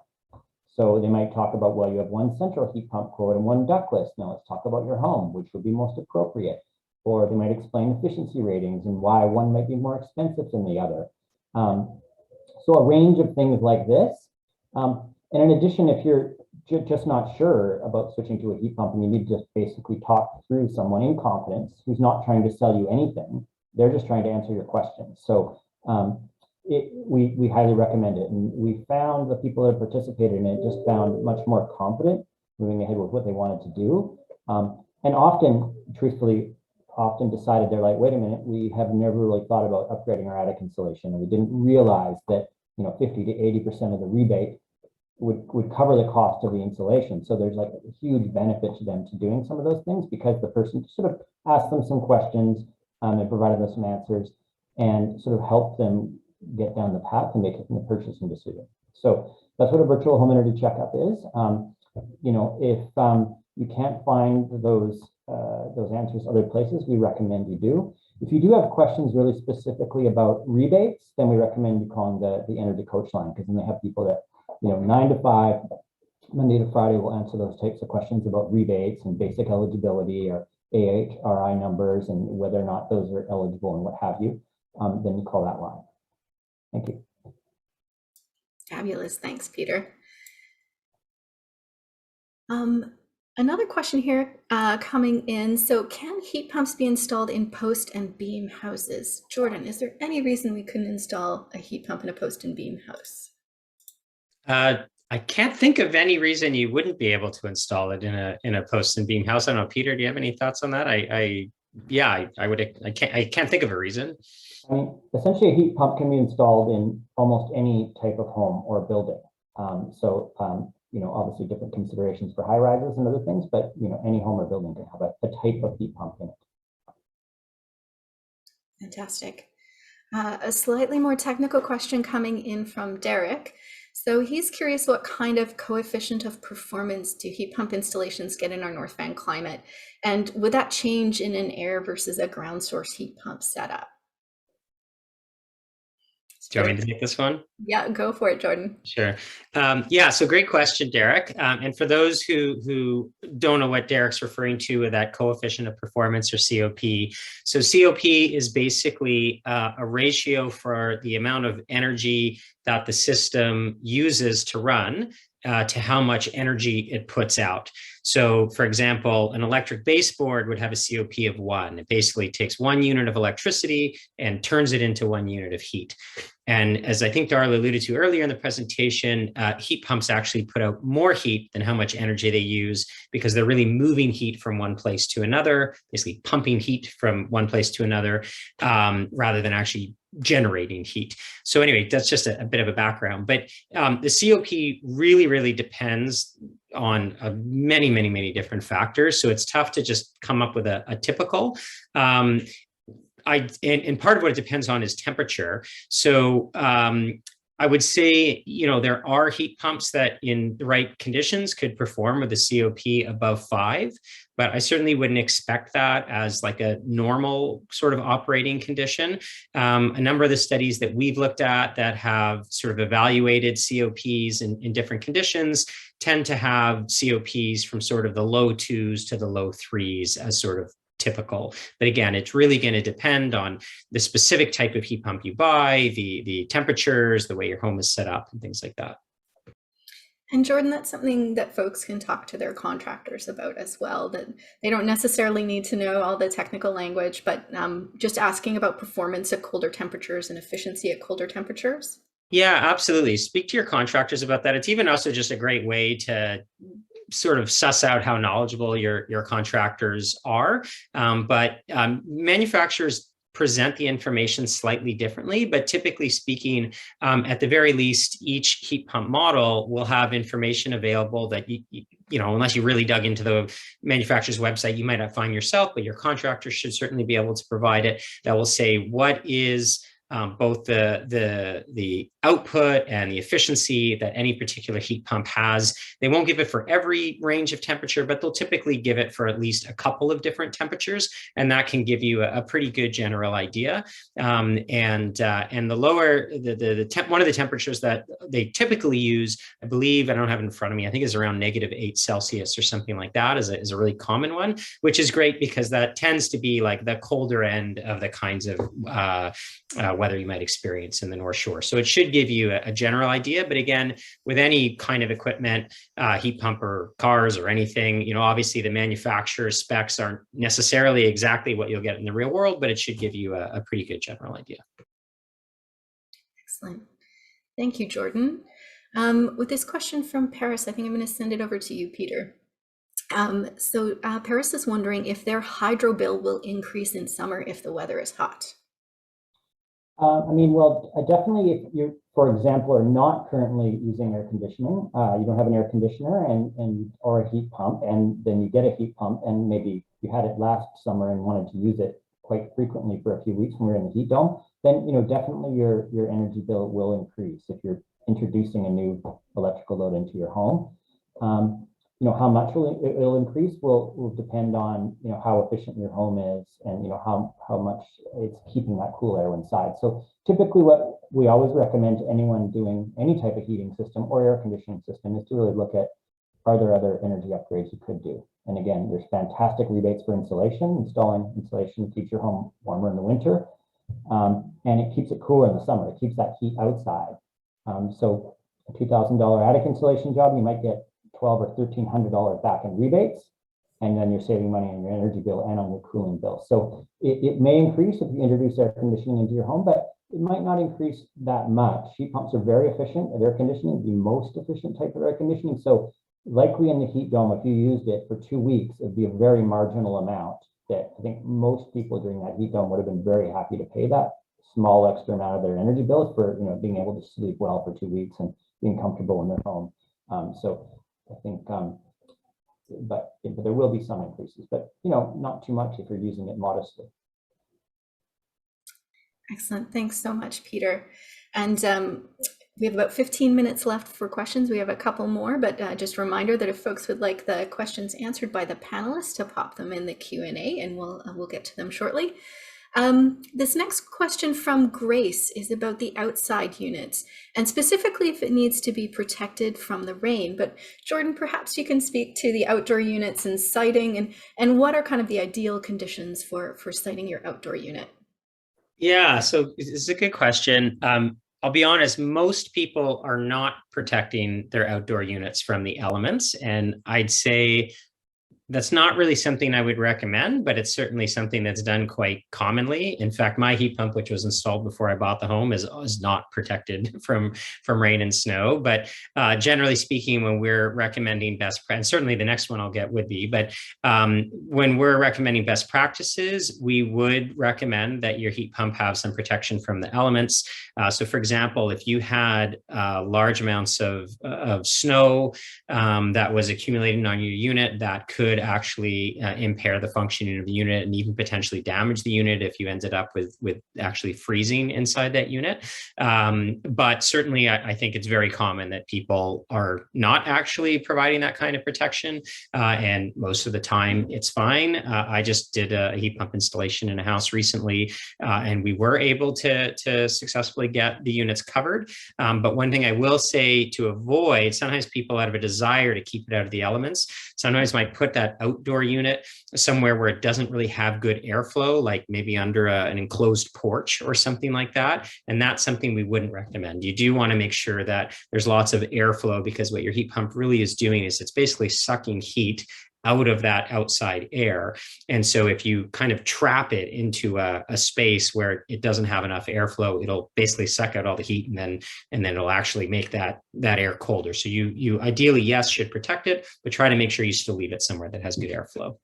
So they might talk about, well, you have one central heat pump quote and one ductless. Now let's talk about your home, which would be most appropriate. Or they might explain efficiency ratings and why one might be more expensive than the other. So a range of things like this. And in addition, if you're just not sure about switching to a heat pump and you need to just basically talk through someone in confidence who's not trying to sell you anything, they're just trying to answer your questions. So we highly recommend it. And we found the people that participated in it just found much more confident moving ahead with what they wanted to do. And often, truthfully, decided they're like, wait a minute, we have never really thought about upgrading our attic insulation, and we didn't realize that 50 to 80% of the rebate would cover the cost of the insulation. So there's like a huge benefit to them to doing some of those things, because the person sort of asked them some questions and provided them some answers and sort of helped them get down the path and making the purchasing decision. So that's what a virtual home energy checkup is. If you can't find those answers other places, we recommend you do. If you do have questions really specifically about rebates, then we recommend you calling the Energy Coach line, because then they have people that 9 to 5, Monday to Friday, will answer those types of questions about rebates and basic eligibility or AHRI numbers and whether or not those are eligible and what have you. Then you call that line. Thank you. Fabulous. Thanks, Peter. Another question here coming in. So can heat pumps be installed in post and beam houses? Jordan, is there any reason we couldn't install a heat pump in a post and beam house? I can't think of any reason you wouldn't be able to install it in a post and beam house. I don't know, Peter, do you have any thoughts on that? I can't think of a reason. I mean, essentially a heat pump can be installed in almost any type of home or building. Obviously different considerations for high rises and other things, but any home or building can have a type of heat pump in it. Fantastic. A slightly more technical question coming in from Derek. So he's curious what kind of coefficient of performance do heat pump installations get in our North Van climate? And would that change in an air versus a ground source heat pump setup? Do you want me to take this one? Yeah, go for it, Jordan. Sure. Yeah, so great question, Derek. And for those who don't know what Derek's referring to with that coefficient of performance, or COP. So COP is basically a ratio for the amount of energy that the system uses to run to how much energy it puts out. So for example, an electric baseboard would have a COP of 1. It basically takes 1 unit of electricity and turns it into 1 unit of heat. And as I think Darla alluded to earlier in the presentation, heat pumps actually put out more heat than how much energy they use, because they're really moving heat from one place to another, basically pumping heat from one place to another, rather than actually generating heat. So anyway, that's just a bit of a background. But the COP really depends on many different factors. So it's tough to just come up with a typical. And part of what it depends on is temperature. So I would say, there are heat pumps that in the right conditions could perform with a COP above 5, but I certainly wouldn't expect that as like a normal sort of operating condition. A number of the studies that we've looked at that have sort of evaluated COPs in different conditions tend to have COPs from sort of the low 2s to the low 3s as sort of typical. But again, it's really going to depend on the specific type of heat pump you buy, the temperatures, the way your home is set up, and things like that. And Jordan, that's something that folks can talk to their contractors about as well, that they don't necessarily need to know all the technical language, but just asking about performance at colder temperatures and efficiency at colder temperatures. Yeah, absolutely. Speak to your contractors about that. It's even also just a great way to sort of suss out how knowledgeable your contractors are. But manufacturers present the information slightly differently, but typically speaking, at the very least, each heat pump model will have information available that unless you really dug into the manufacturer's website, you might not find yourself, but your contractor should certainly be able to provide it. That will say what is both the output and the efficiency that any particular heat pump has. They won't give it for every range of temperature, but they'll typically give it for at least a couple of different temperatures, and that can give you a pretty good general idea. And the lower one of the temperatures that they typically use, I believe, I don't have it in front of me, I think is around -8 Celsius or something like that is a really common one, which is great because that tends to be like the colder end of the kinds of weather you might experience in the North Shore. So it should give you a general idea. But again, with any kind of equipment, heat pump or cars or anything, obviously the manufacturer's specs aren't necessarily exactly what you'll get in the real world, but it should give you a pretty good general idea. Excellent. Thank you, Jordan. With this question from Paris, I think I'm going to send it over to you, Peter. So Paris is wondering if their hydro bill will increase in summer if the weather is hot. Definitely if you, for example, are not currently using air conditioning, you don't have an air conditioner or a heat pump, and then you get a heat pump and maybe you had it last summer and wanted to use it quite frequently for a few weeks when we're in the heat dome, then, definitely your energy bill will increase if you're introducing a new electrical load into your home. How much it'll increase will depend on, how efficient your home is and, how much it's keeping that cool air inside. So typically what we always recommend to anyone doing any type of heating system or air conditioning system is to really look at, are there other energy upgrades you could do? And again, there's fantastic rebates for insulation. Installing insulation keeps your home warmer in the winter, and it keeps it cooler in the summer. It keeps that heat outside. So a $2,000 attic insulation job, you might get $1,200 or $1,300 back in rebates, and then you're saving money on your energy bill and on your cooling bill. So it may increase if you introduce air conditioning into your home, but it might not increase that much. Heat pumps are very efficient. Air conditioning is the most efficient type of air conditioning. So likely in the heat dome, if you used it for 2 weeks, it'd be a very marginal amount that I think most people during that heat dome would have been very happy to pay that small extra amount of their energy bills for being able to sleep well for 2 weeks and being comfortable in their home. So I think, but there will be some increases, but not too much if you're using it modestly. Excellent. Thanks so much, Peter. And we have about 15 minutes left for questions. We have a couple more, but just a reminder that if folks would like the questions answered by the panelists, to pop them in the Q&A, and we'll get to them shortly. This next question from Grace is about the outside units, and specifically if it needs to be protected from the rain. But Jordan, perhaps you can speak to the outdoor units and siting, and what are kind of the ideal conditions for siting your outdoor unit? Yeah, so it's a good question. I'll be honest, most people are not protecting their outdoor units from the elements. And I'd say that's not really something I would recommend, but it's certainly something that's done quite commonly. In fact, my heat pump, which was installed before I bought the home, is not protected from rain and snow. But generally speaking, when we're recommending and certainly the next one I'll get would be, but when we're recommending best practices, we would recommend that your heat pump have some protection from the elements. So for example, if you had large amounts of snow that was accumulating on your unit, that could actually impair the functioning of the unit and even potentially damage the unit if you ended up with actually freezing inside that unit. But certainly I think it's very common that people are not actually providing that kind of protection. And most of the time it's fine. I just did a heat pump installation in a house recently, and we were able to successfully get the units covered. But one thing I will say to avoid, sometimes people out of a desire to keep it out of the elements, sometimes might put that outdoor unit somewhere where it doesn't really have good airflow, like maybe under an enclosed porch or something like that. And that's something we wouldn't recommend. You do want to make sure that there's lots of airflow, because what your heat pump really is doing is it's basically sucking heat out of that outside air. And so if you kind of trap it into a space where it doesn't have enough airflow, it'll basically suck out all the heat, and then it'll actually make that air colder. So you ideally, yes, should protect it, but try to make sure you still leave it somewhere that has good airflow.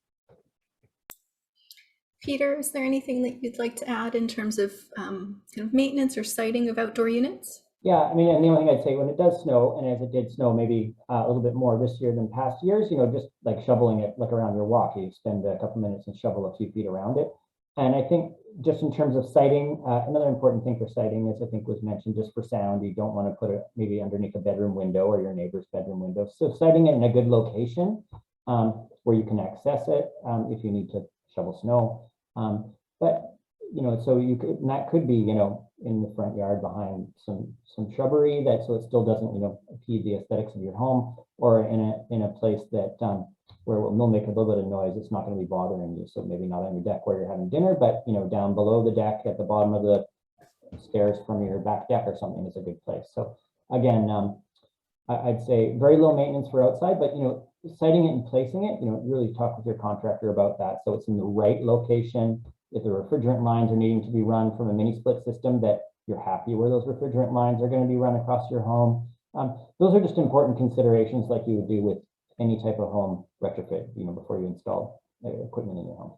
Peter, is there anything that you'd like to add in terms of kind of maintenance or siting of outdoor units? Yeah, I mean, and the only thing I'd say, when it does snow, and as it did snow maybe a little bit more this year than past years, just like shoveling it, like around your walk, you spend a couple minutes and shovel a few feet around it. And I think just in terms of siting, another important thing for siting is, I think was mentioned, just for sound, you don't want to put it maybe underneath a bedroom window or your neighbor's bedroom window. So siting it in a good location where you can access it if you need to shovel snow. But so you could, and that could be, in the front yard behind some shrubbery, that so it still doesn't, impede the aesthetics of your home, or in a place that where it will make a little bit of noise. It's not going to be bothering you. So maybe not on your deck where you're having dinner, but down below the deck at the bottom of the stairs from your back deck or something is a good place. So again, I'd say very low maintenance for outside, but siting it and placing it, really talk with your contractor about that, so it's in the right location. If the refrigerant lines are needing to be run from a mini split system, that you're happy where those refrigerant lines are going to be run across your home. Those are just important considerations, like you would do with any type of home retrofit, before you install equipment in your home.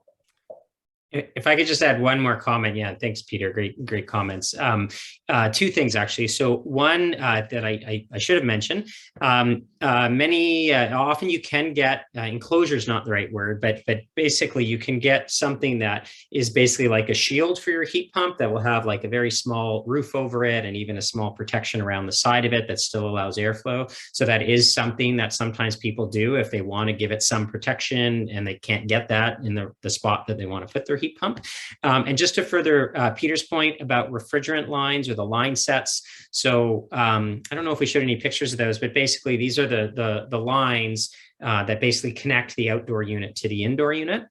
If I could just add one more comment. Yeah, thanks, Peter. Great comments. Two things, actually. So one that I should have mentioned, often you can get, enclosure is not the right word, but basically you can get something that is basically like a shield for your heat pump that will have like a very small roof over it and even a small protection around the side of it that still allows airflow. So that is something that sometimes people do if they want to give it some protection and they can't get that in the spot that they want to put their heat pump. And just to further Peter's point about refrigerant lines or the line sets. So I don't know if we showed any pictures of those, but basically these are the lines that basically connect the outdoor unit to the indoor unit.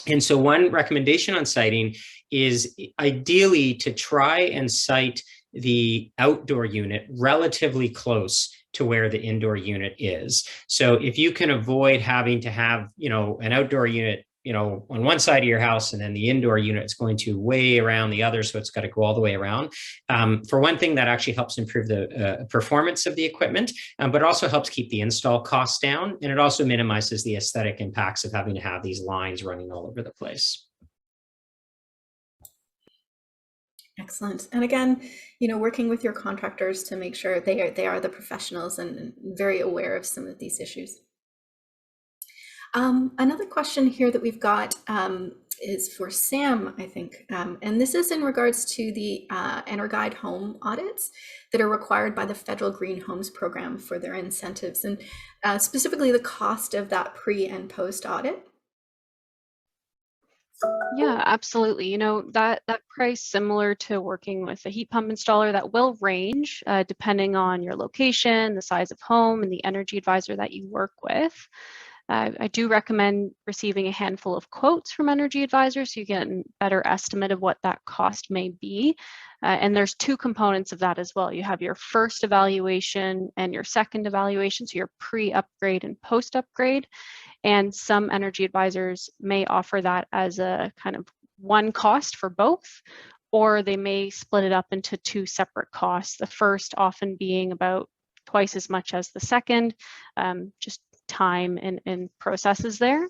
And so one recommendation on siting is ideally to try and site the outdoor unit relatively close to where the indoor unit is. So if you can avoid having to have, an outdoor unit on one side of your house, and then the indoor unit is going to way around the other, so it's got to go all the way around. For one thing, that actually helps improve the performance of the equipment, but also helps keep the install costs down, and it also minimizes the aesthetic impacts of having to have these lines running all over the place. Excellent. And again, working with your contractors to make sure they are the professionals and very aware of some of these issues. Another question here that we've got is for Sam, I think, and this is in regards to the EnerGuide home audits that are required by the Federal Green Homes Program for their incentives, and specifically the cost of that pre and post audit. Yeah, absolutely. You know, that price, similar to working with a heat pump installer, that will range depending on your location, the size of home, and the energy advisor that you work with. I do recommend receiving a handful of quotes from energy advisors so you get a better estimate of what that cost may be. And there's two components of that as well. You have your first evaluation and your second evaluation, so your pre-upgrade and post-upgrade. And some energy advisors may offer that as a kind of one cost for both, or they may split it up into two separate costs. The first often being about twice as much as the second, just time and processes there.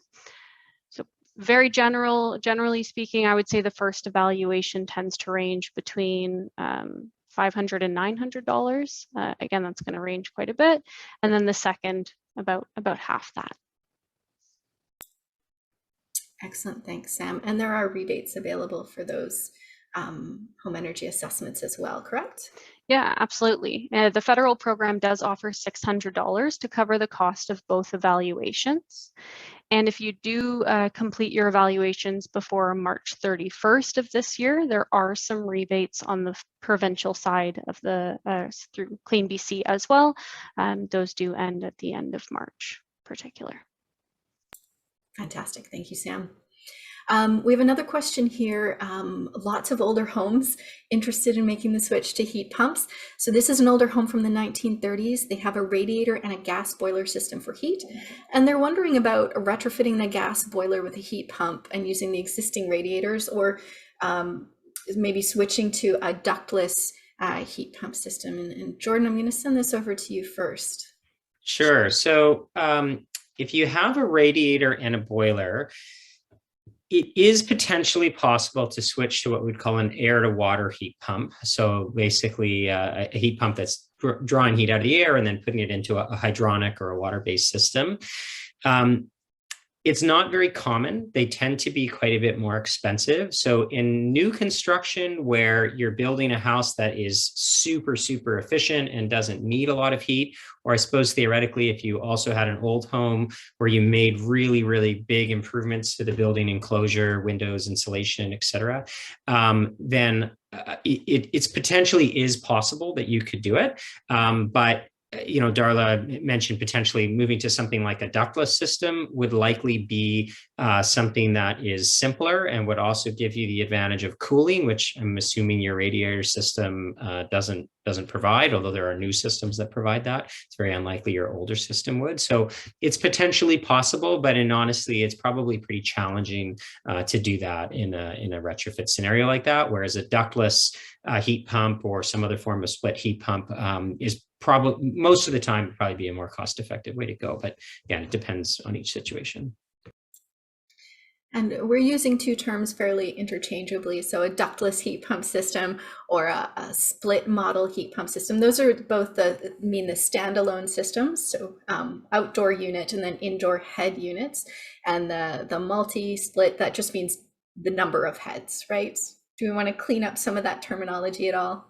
So very generally speaking, I would say the first evaluation tends to range between $500 and $900. Again, that's going to range quite a bit. And then the second, about half that. Excellent, thanks, Sam. And there are rebates available for those home energy assessments as well, correct? Yeah, absolutely. The federal program does offer $600 to cover the cost of both evaluations. And if you do complete your evaluations before March 31st of this year, there are some rebates on the provincial side of the through CleanBC as well. Those do end at the end of March, particular. Fantastic, thank you, Sam. We have another question here. Lots of older homes interested in making the switch to heat pumps. So this is an older home from the 1930s. They have a radiator and a gas boiler system for heat. And they're wondering about retrofitting the gas boiler with a heat pump and using the existing radiators, or maybe switching to a ductless heat pump system. And Jordan, I'm going to send this over to you first. Sure. So if you have a radiator and a boiler, it is potentially possible to switch to what we'd call an air-to-water heat pump. So basically a heat pump that's drawing heat out of the air and then putting it into a hydronic or a water-based system. It's not very common. They tend to be quite a bit more expensive. So in new construction where you're building a house that is super, super efficient and doesn't need a lot of heat, or I suppose theoretically, if you also had an old home where you made really, really big improvements to the building enclosure, windows, insulation, et cetera, then it's potentially is possible that you could do it. But you know, Darla mentioned potentially moving to something like a ductless system would likely be something that is simpler and would also give you the advantage of cooling, which I'm assuming your radiator system doesn't provide, although there are new systems that provide that. It's very unlikely your older system would. So it's potentially possible, but honestly, it's probably pretty challenging to do that in a retrofit scenario like that, whereas a ductless heat pump or some other form of split heat pump is probably most of the time probably be a more cost-effective way to go. But again, it depends on each situation. And we're using two terms fairly interchangeably. So a ductless heat pump system or a split model heat pump system. Those are both the standalone systems. So outdoor unit and then indoor head units. And the multi-split, that just means the number of heads, right? Do we want to clean up some of that terminology at all?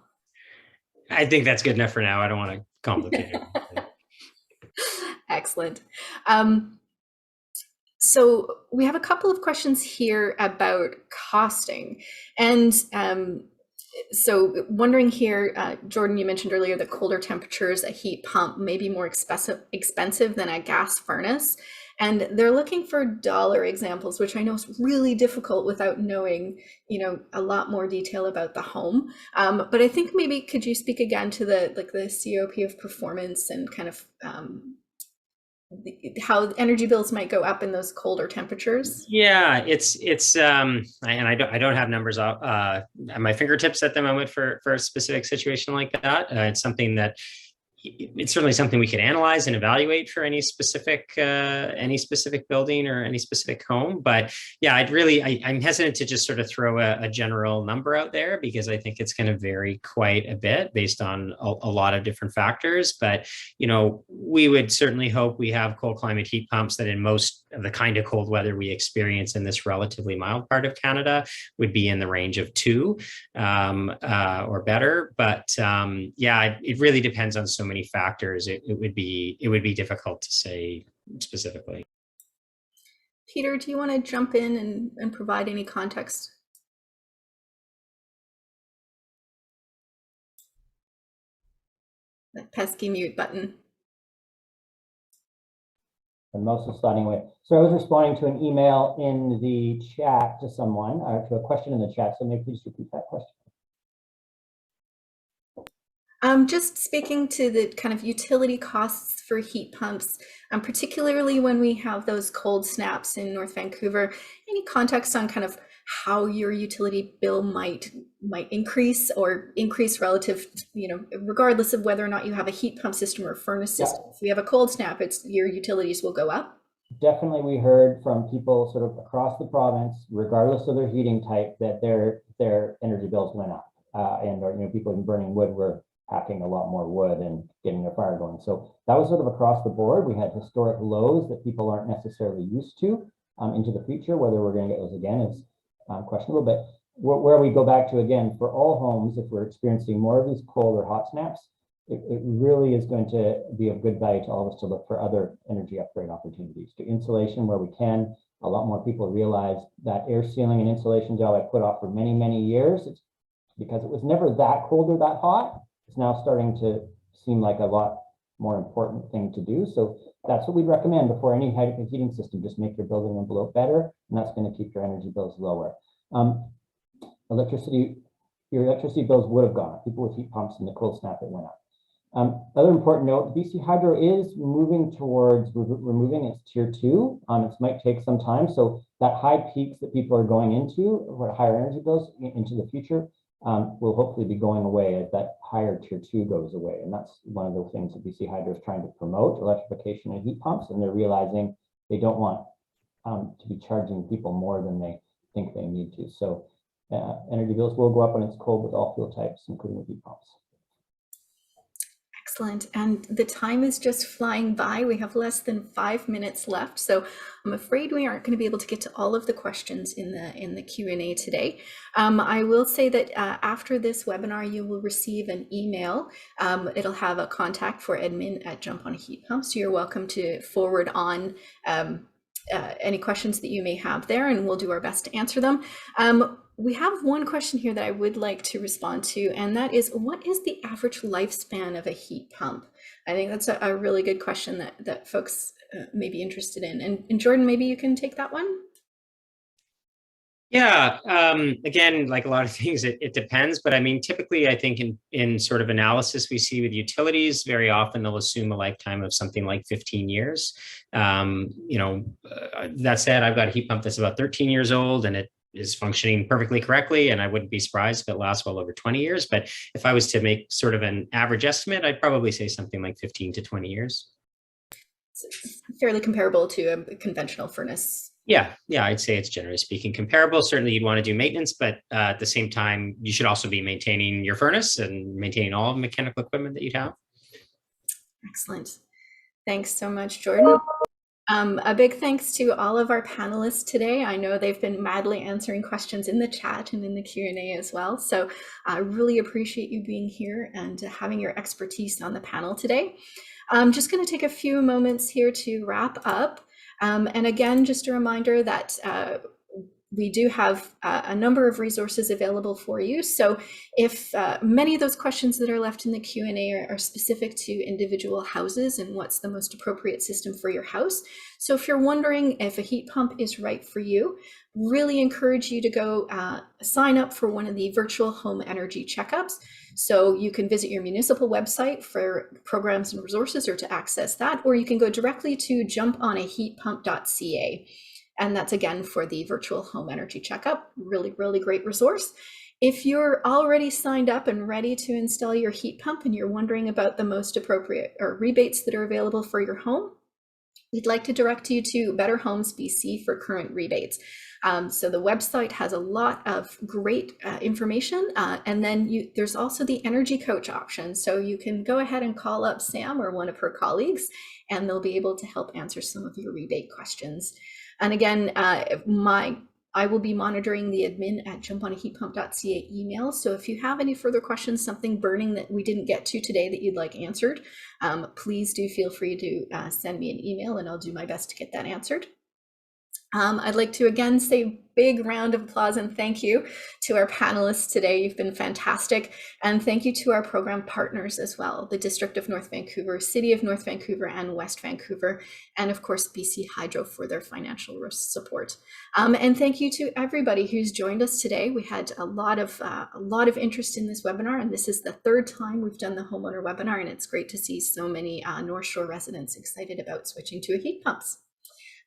I think that's good enough for now. I don't want to complicate it. Excellent. So we have a couple of questions here about costing. And so wondering here, Jordan, you mentioned earlier that colder temperatures, a heat pump may be more expensive than a gas furnace. And they're looking for dollar examples, which I know is really difficult without knowing, you know, a lot more detail about the home. But I think maybe could you speak again to the COP of performance and kind of how energy bills might go up in those colder temperatures? Yeah, it's and I don't have numbers at my fingertips at the moment for a specific situation like that. It's something that it's certainly something we could analyze and evaluate for any specific building or any specific home. But yeah, I'm hesitant to just sort of throw a general number out there because I think it's going to vary quite a bit based on a lot of different factors. But, you know, we would certainly hope we have cold climate heat pumps that in most of the kind of cold weather we experience in this relatively mild part of Canada would be in the range of 2 or better. But yeah, it really depends on so many factors. It would be difficult to say specifically. Peter, do you want to jump in and provide any context? That pesky mute button. And most is sliding away. So I was responding to an email in the chat to someone, or to a question in the chat. So maybe please repeat that question. Just speaking to the kind of utility costs for heat pumps, particularly when we have those cold snaps in North Vancouver, any context on kind of how your utility bill might increase or increase relative, regardless of whether or not you have a heat pump system or furnace system. If we have a cold snap, your utilities will go up. Definitely, we heard from people sort of across the province, regardless of their heating type, that their energy bills went up, and people even burning wood were packing a lot more wood and getting their fire going. So that was sort of across the board. We had historic lows that people aren't necessarily used to into the future. Whether we're going to get those again is questionable. But where we go back to again, for all homes, if we're experiencing more of these cold or hot snaps, it really is going to be of good value to all of us to look for other energy upgrade opportunities. To insulation where we can. A lot more people realize that air sealing and insulation job I put off for many, many years. It's because it was never that cold or that hot. It's now starting to seem like a lot more important thing to do. So that's what we'd recommend before any heating system. Just make your building envelope better, and that's going to keep your energy bills lower. Your electricity bills would have gone up. People with heat pumps and the cold snap, it went up. Other important note, BC Hydro is moving towards removing its tier 2. It might take some time. So that high peaks that people are going into, or higher energy bills into the future, will hopefully be going away as that higher tier 2 goes away. And that's one of the things that BC Hydro is trying to promote, electrification of heat pumps. And they're realizing they don't want to be charging people more than they think they need to. So energy bills will go up when it's cold with all fuel types, including with heat pumps. Excellent. And the time is just flying by. We have less than 5 minutes left. So I'm afraid we aren't going to be able to get to all of the questions in the Q&A today. I will say that after this webinar, you will receive an email. It'll have a contact for admin at Jump on a Heat Pump. So you're welcome to forward on any questions that you may have there, and we'll do our best to answer them. We have one question here that I would like to respond to, and that is, what is the average lifespan of a heat pump? I think that's a really good question that folks may be interested in. And Jordan, maybe you can take that one. Yeah, again, like a lot of things, it depends. But I mean, typically, I think in sort of analysis we see with utilities, very often they'll assume a lifetime of something like 15 years. That said, I've got a heat pump that's about 13 years old, and it is functioning perfectly correctly, and I wouldn't be surprised if it lasts well over 20 years. But if I was to make sort of an average estimate, I'd probably say something like 15 to 20 years. So fairly comparable to a conventional furnace. Yeah, I'd say it's generally speaking comparable. Certainly you'd want to do maintenance, but at the same time, you should also be maintaining your furnace and maintaining all the mechanical equipment that you'd have. Excellent. Thanks so much, Jordan. A big thanks to all of our panelists today. I know they've been madly answering questions in the chat and in the Q&A as well. So I really appreciate you being here and having your expertise on the panel today. I'm just going to take a few moments here to wrap up. And again, just a reminder that we do have a number of resources available for you. So if many of those questions that are left in the Q&A are specific to individual houses and what's the most appropriate system for your house. So if you're wondering if a heat pump is right for you, really encourage you to go sign up for one of the virtual home energy checkups. So you can visit your municipal website for programs and resources or to access that, or you can go directly to jumponaheatpump.ca. And that's again for the virtual home energy checkup. Really, really great resource. If you're already signed up and ready to install your heat pump and you're wondering about the most appropriate or rebates that are available for your home, we'd like to direct you to Better Homes BC for current rebates. So the website has a lot of great information. And then there's also the Energy Coach option. So you can go ahead and call up Sam or one of her colleagues, and they'll be able to help answer some of your rebate questions. And again, I will be monitoring the admin at jumponaheatpump.ca email. So if you have any further questions, something burning that we didn't get to today that you'd like answered, please do feel free to send me an email and I'll do my best to get that answered. I'd like to again say big round of applause and thank you to our panelists today. You've been fantastic. And thank you to our program partners as well, the District of North Vancouver, City of North Vancouver and West Vancouver, and of course, BC Hydro for their financial support. And thank you to everybody who's joined us today. We had a lot of interest in this webinar, and this is the third time we've done the homeowner webinar, and it's great to see so many North Shore residents excited about switching to heat pumps.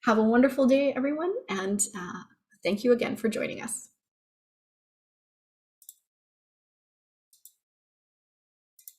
Have a wonderful day, everyone, and thank you again for joining us.